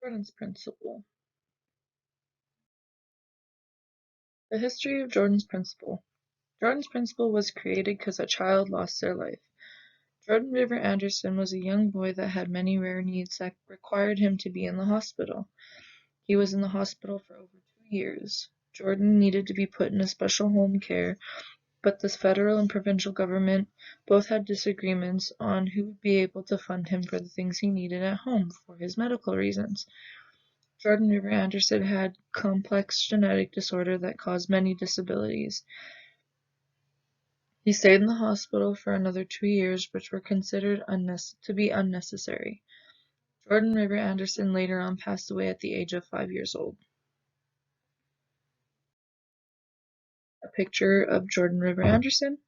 Jordan's Principle. The history of Jordan's Principle. Jordan's Principle was created because a child lost their life. Jordan River Anderson was a young boy that had many rare needs that required him to be in the hospital. He was in the hospital for over 2 years. Jordan needed to be put in a special home care, but the federal and provincial government both had disagreements on who would be able to fund him for the things he needed at home for his medical reasons. Jordan River Anderson had complex genetic disorder that caused many disabilities. He stayed in the hospital for another 2 years, which were considered to be unnecessary. Jordan River Anderson later on passed away at the age of 5 years old. A picture of Jordan River Anderson.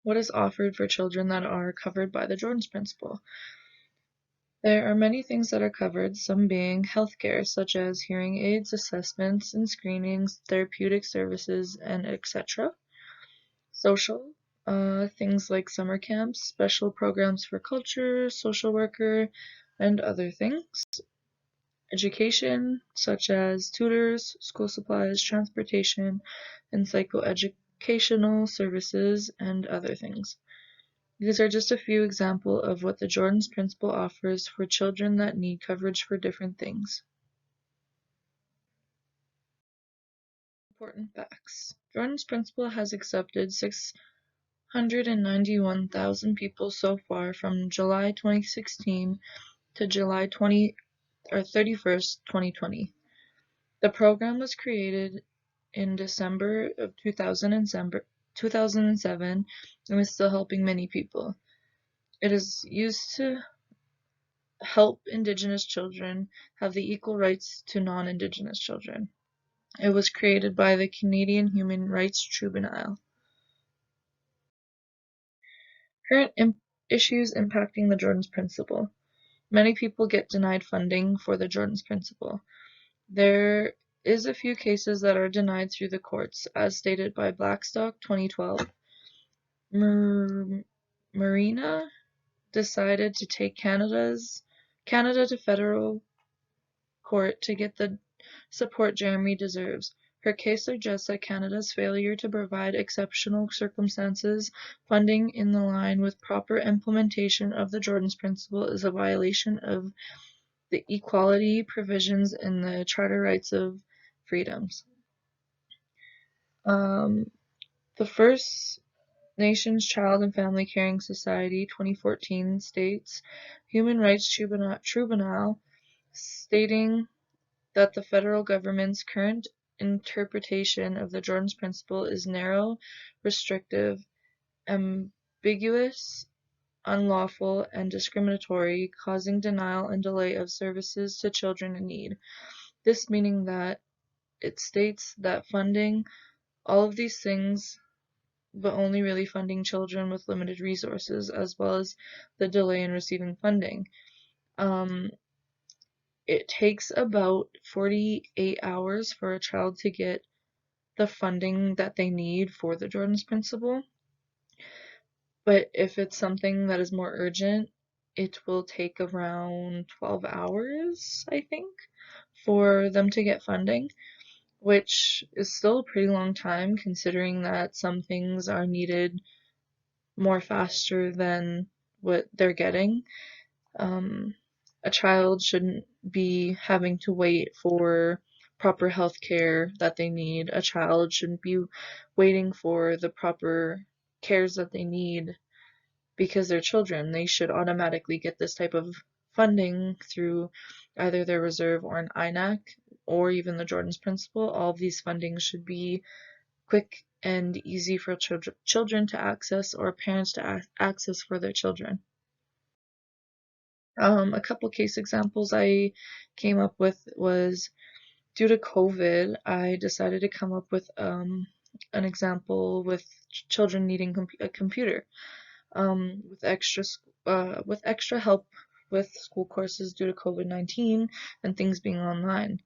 What is offered for children that are covered by the Jordan's Principle? There are many things that are covered, some being healthcare, such as hearing aids, assessments and screenings, therapeutic services, and etc. Social, things like summer camps, special programs for culture, social worker, and other things. Education, such as tutors, school supplies, transportation, and psychoeducational services, and other things. These are just a few examples of what the Jordan's Principle offers for children that need coverage for different things. Important facts. Jordan's Principle has accepted 691,000 people so far from July 2016 to July 31st, 2020. The program was created in December of 2007 and is still helping many people. It is used to help Indigenous children have the equal rights to non-Indigenous children. It was created by the Canadian Human Rights Tribunal. Current issues impacting the Jordan's Principle. Many people get denied funding for the Jordan's Principle. There is a few cases that are denied through the courts, as stated by Blackstock 2012. Marina decided to take Canada to federal court to get the support Jeremy deserves. Her case suggests that Canada's failure to provide exceptional circumstances funding in line with proper implementation of the Jordan's Principle is a violation of the equality provisions in the Charter Rights of Freedoms. The First Nations Child and Family Caring Society 2014 states Human Rights Tribunal stating that the federal government's current interpretation of the Jordan's Principle is narrow, restrictive, ambiguous, unlawful, and discriminatory, causing denial and delay of services to children in need. This meaning that it states that funding all of these things, but only really funding children with limited resources, as well as the delay in receiving funding. It takes about 48 hours for a child to get the funding that they need for the Jordan's Principle. But if it's something that is more urgent, it will take around 12 hours, I think, for them to get funding, which is still a pretty long time considering that some things are needed more faster than what they're getting. A child shouldn't be having to wait for proper health care that they need. A child shouldn't be waiting for the proper cares that they need because they're children. They should automatically get this type of funding through either their reserve or an INAC or even the Jordan's Principle. All of these fundings should be quick and easy for children to access or parents to access for their children. A couple case examples I came up with was due to COVID, I decided to come up with an example with children needing a computer. With extra help with school courses due to COVID-19 and things being online.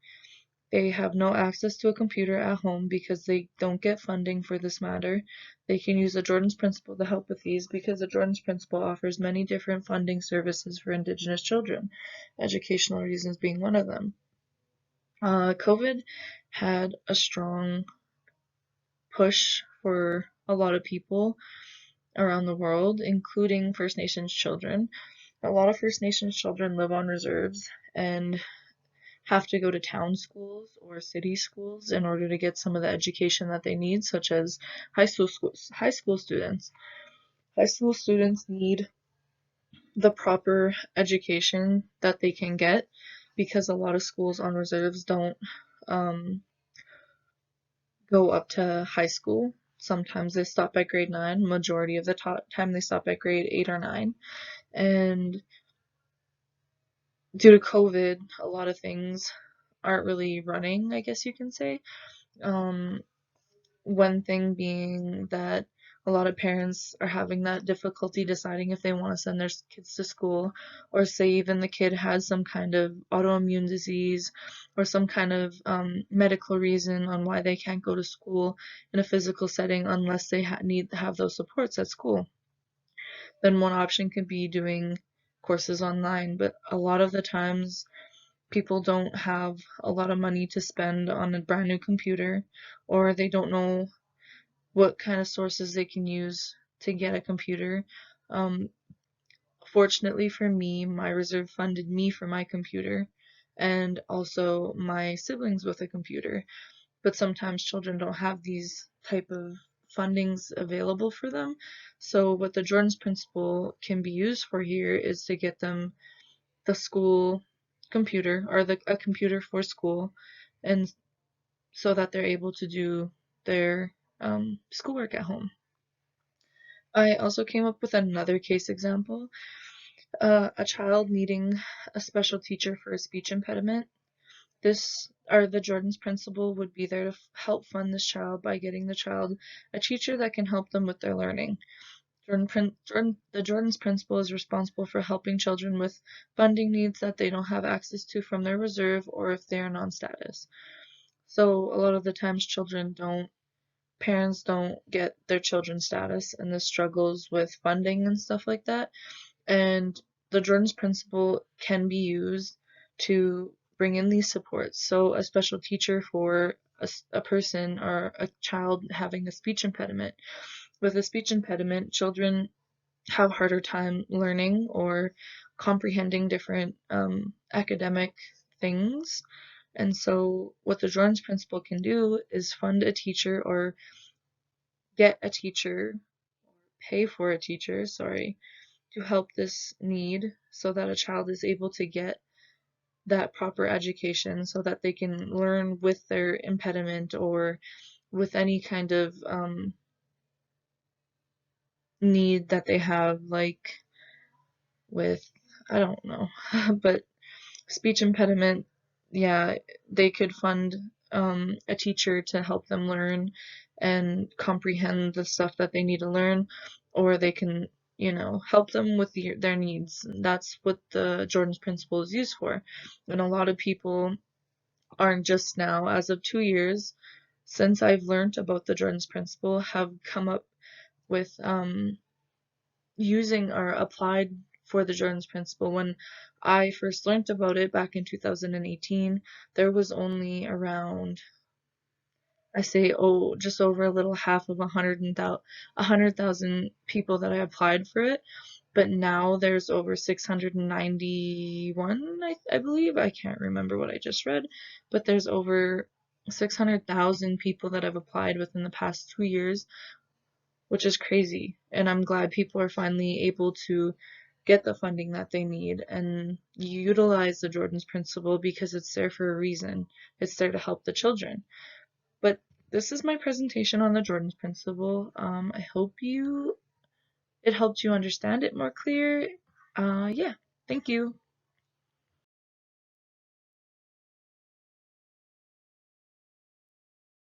They have no access to a computer at home because they don't get funding for this matter. They can use the Jordan's Principle to help with these because the Jordan's Principle offers many different funding services for Indigenous children, educational reasons being one of them. COVID had a strong push for a lot of people around the world, including First Nations children. A lot of First Nations children live on reserves and have to go to town schools or city schools in order to get some of the education that they need, such as high school students. High school students need the proper education that they can get because a lot of schools on reserves don't um, go up to high school. Sometimes they stop at grade 9. Majority of the time they stop at grade 8 or 9. And due to COVID, a lot of things aren't really running, I guess you can say. Um, One thing being that a lot of parents are having that difficulty deciding if they want to send their kids to school, or say even the kid has some kind of autoimmune disease or some kind of medical reason on why they can't go to school in a physical setting unless they need to have those supports at school. Then one option could be doing courses online, but a lot of the times people don't have a lot of money to spend on a brand new computer, or they don't know what kind of sources they can use to get a computer. Um, Fortunately for me, my reserve funded me for my computer and also my siblings with a computer. But sometimes children don't have these type of fundings available for them. So what the Jordan's Principle can be used for here is to get them the school computer or a computer for school, and so that they're able to do their schoolwork at home. I also came up with another case example. A child needing a special teacher for a speech impediment. This, or the Jordan's Principle, would be there to help fund this child by getting the child a teacher that can help them with their learning. The Jordan's Principle is responsible for helping children with funding needs that they don't have access to from their reserve or if they are non-status. So a lot of the times parents don't get their children's status, and this struggles with funding and stuff like that. And the Jordan's Principle can be used to bring in these supports. So a special teacher for a person or a child having a speech impediment. With a speech impediment, children have harder time learning or comprehending different academic things. And so what the Jordan's Principle can do is fund a teacher or get a teacher, pay for a teacher, sorry, to help this need so that a child is able to get that proper education so that they can learn with their impediment or with any kind of need that they have, like with, I don't know, but speech impediment, yeah, they could fund a teacher to help them learn and comprehend the stuff that they need to learn, or they can, help them with their needs. That's what the Jordan's Principle is used for. And a lot of people aren't just now, as of 2 years, since I've learned about the Jordan's Principle, have come up with using or applied for the Jordan's Principle. When I first learned about it back in 2018, there was only around, I say, just over a little half of 100,000 people that I applied for it. But now there's over 691, I believe. I can't remember what I just read, but there's over 600,000 people that have applied within the past 2 years, which is crazy. And I'm glad people are finally able to get the funding that they need and utilize the Jordan's Principle because it's there for a reason. It's there to help the children. But this is my presentation on the Jordan's Principle. I hope it helped you understand it more clear. Yeah, thank you.